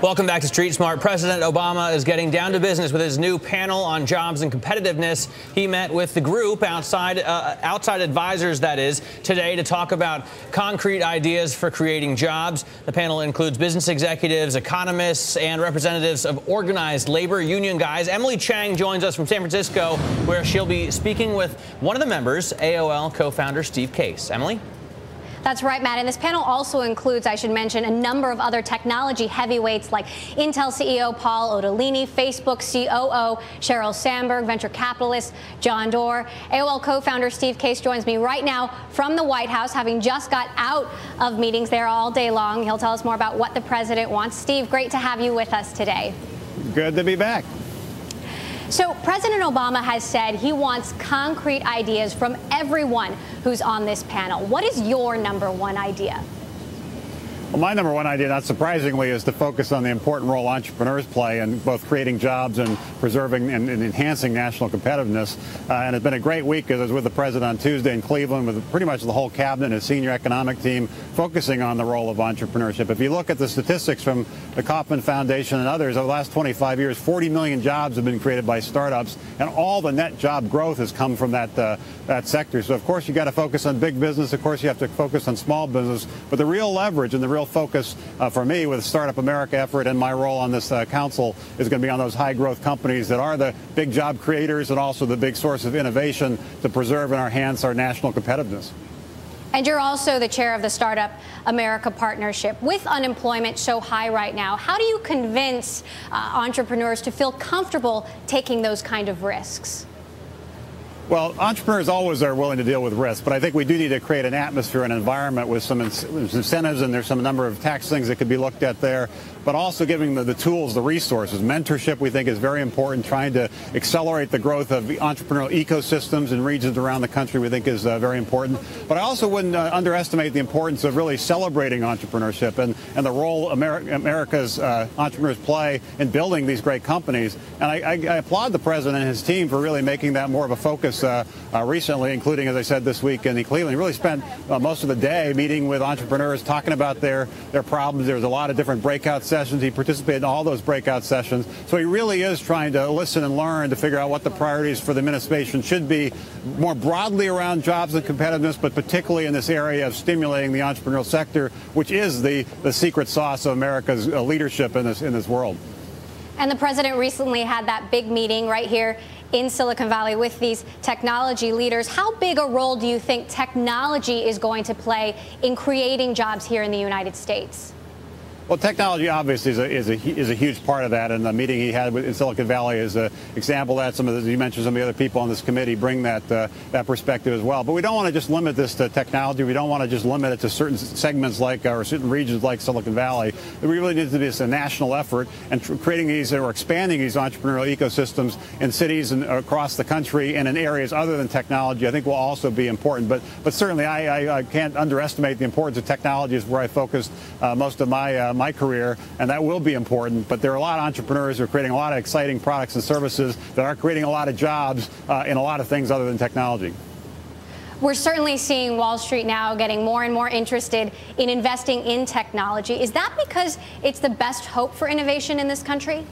Welcome back to Street Smart. President Obama is getting down to business with his new panel on jobs and competitiveness. He met with the group, outside advisors, that is, today to talk about concrete ideas for creating jobs. The panel includes business executives, economists, and representatives of organized labor union guys. Emily Chang joins us from San Francisco, where she'll be speaking with one of the members, AOL co-founder Steve Case. Emily? That's right, Matt. And this panel also includes, I should mention, a number of other technology heavyweights like Intel CEO Paul Otellini, Facebook COO Sheryl Sandberg, venture capitalist John Doerr. AOL co-founder Steve Case joins me right now from the White House, having just got out of meetings there all day long. He'll tell us more about what the president wants. Steve, great to have you with us today. Good to be back. So President Obama has said he wants concrete ideas from everyone who's on this panel. What is your number one idea? Well, my number one idea, not surprisingly, is to focus on the important role entrepreneurs play in both creating jobs and preserving and enhancing national competitiveness. And it's been a great week, as I was with the president on Tuesday in Cleveland with pretty much the whole cabinet and his senior economic team focusing on the role of entrepreneurship. If you look at the statistics from the Kauffman Foundation and others, over the last 25 years, 40 million jobs have been created by startups, and all the net job growth has come from that sector. So, of course, you got to focus on big business. Of course, you have to focus on small business. But the real leverage and the real focus for me with the Startup America effort and my role on this council is going to be on those high growth companies that are the big job creators and also the big source of innovation to preserve and enhance our national competitiveness. And you're also the chair of the Startup America Partnership. With unemployment so high right now, how do you convince entrepreneurs to feel comfortable taking those kind of risks? Well, entrepreneurs always are willing to deal with risk, but I think we do need to create an atmosphere, an environment with some incentives, and there's some number of tax things that could be looked at there, but also giving the tools, the resources. Mentorship, we think, is very important. Trying to accelerate the growth of the entrepreneurial ecosystems in regions around the country, we think, is very important. But I also wouldn't underestimate the importance of really celebrating entrepreneurship and the role America's entrepreneurs play in building these great companies. And I applaud the president and his team for really making that more of a focus recently, including, as I said, this week in Cleveland. He really spent most of the day meeting with entrepreneurs, talking about their problems. There was a lot of different breakout sessions. He participated in all those breakout sessions. So he really is trying to listen and learn to figure out what the priorities for the administration should be, more broadly around jobs and competitiveness, but particularly in this area of stimulating the entrepreneurial sector, which is the secret sauce of America's leadership in this world. And the president recently had that big meeting right here in Silicon Valley with these technology leaders. How big a role do you think technology is going to play in creating jobs here in the United States? Well, technology obviously is a huge part of that, and the meeting he had in Silicon Valley is an example of that. You mentioned some of the other people on this committee bring that perspective as well. But we don't want to just limit this to technology. We don't want to just limit it to certain segments or certain regions like Silicon Valley. We really need to be a national effort, and creating these or expanding these entrepreneurial ecosystems in cities and across the country and in areas other than technology, I think will also be important. But certainly I can't underestimate the importance of technology. Is where I focused most of my career, and that will be important. But there are a lot of entrepreneurs who are creating a lot of exciting products and services that are creating a lot of jobs in a lot of things other than technology. We're certainly seeing Wall Street now getting more and more interested in investing in technology. Is that because it's the best hope for innovation in this country?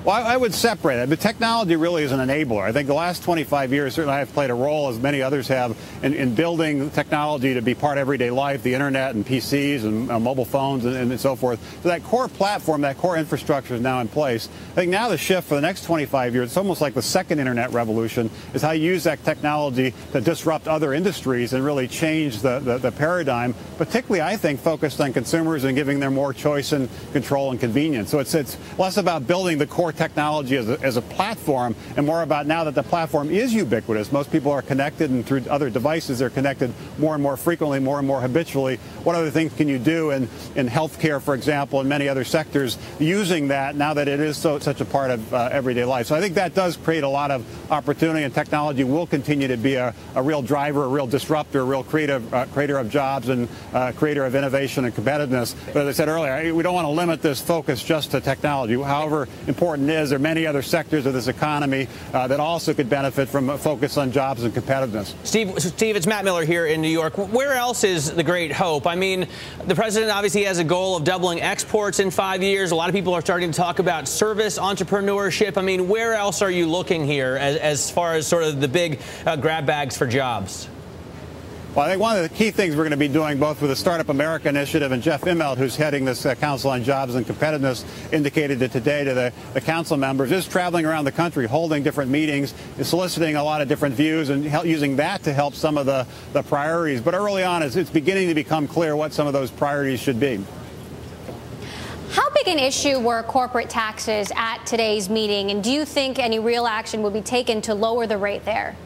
Well, I would separate it. But technology really is an enabler. I think the last 25 years, certainly I've played a role, as many others have, in building technology to be part of everyday life, the internet and PCs and mobile phones and so forth. So that core platform, that core infrastructure is now in place. I think now the shift for the next 25 years, it's almost like the second internet revolution, is how you use that technology to disrupt other industries and really change the paradigm, particularly, I think, focused on consumers and giving them more choice and control and convenience. So it's less about building the core technology as a platform and more about now that the platform is ubiquitous. Most people are connected, and through other devices they're connected more and more frequently, more and more habitually. What other things can you do in healthcare, for example, and many other sectors using that now that it is such a part of everyday life? So I think that does create a lot of opportunity, and technology will continue to be a real driver, a real disruptor, a real creator of jobs and creator of innovation and competitiveness. But as I said earlier, we don't want to limit this focus just to technology. However important important is, there are many other sectors of this economy that also could benefit from a focus on jobs and competitiveness. Steve, it's Matt Miller here in New York. Where else is the great hope? I mean, the president obviously has a goal of doubling exports in 5 years. A lot of people are starting to talk about service entrepreneurship. I mean, where else are you looking here as far as sort of the big grab bags for jobs? Well, I think one of the key things we're going to be doing, both with the Startup America initiative, and Jeff Immelt, who's heading this Council on Jobs and Competitiveness, indicated it today to the council members, is traveling around the country, holding different meetings, soliciting a lot of different views, and using that to help some of the priorities. But early on, it's beginning to become clear what some of those priorities should be. How big an issue were corporate taxes at today's meeting, and do you think any real action would be taken to lower the rate there?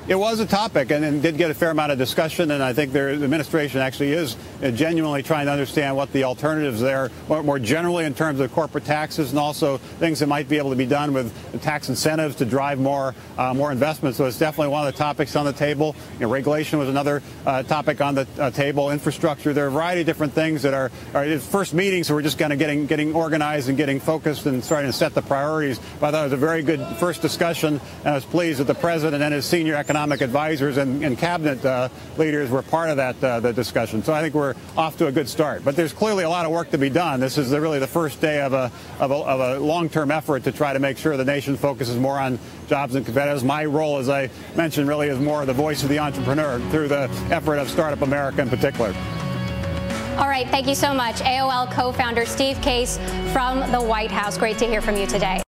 It was a topic and did get a fair amount of discussion, and I think the administration actually is genuinely trying to understand what the alternatives there, more generally in terms of corporate taxes, and also things that might be able to be done with tax incentives to drive more investment. So it's definitely one of the topics on the table. Regulation was another topic on the table. Infrastructure. There are a variety of different things that are first meetings, so we're just kind of getting organized and getting focused and starting to set the priorities. But I thought it was a very good first discussion, and I was pleased that the president and his senior economic advisors and cabinet leaders were part of that the discussion. So I think we're off to a good start. But there's clearly a lot of work to be done. This is really the first day of a long-term effort to try to make sure the nation focuses more on jobs and competitiveness. My role, as I mentioned, really is more the voice of the entrepreneur through the effort of Startup America in particular. All right, thank you so much. AOL co-founder Steve Case from the White House. Great to hear from you today.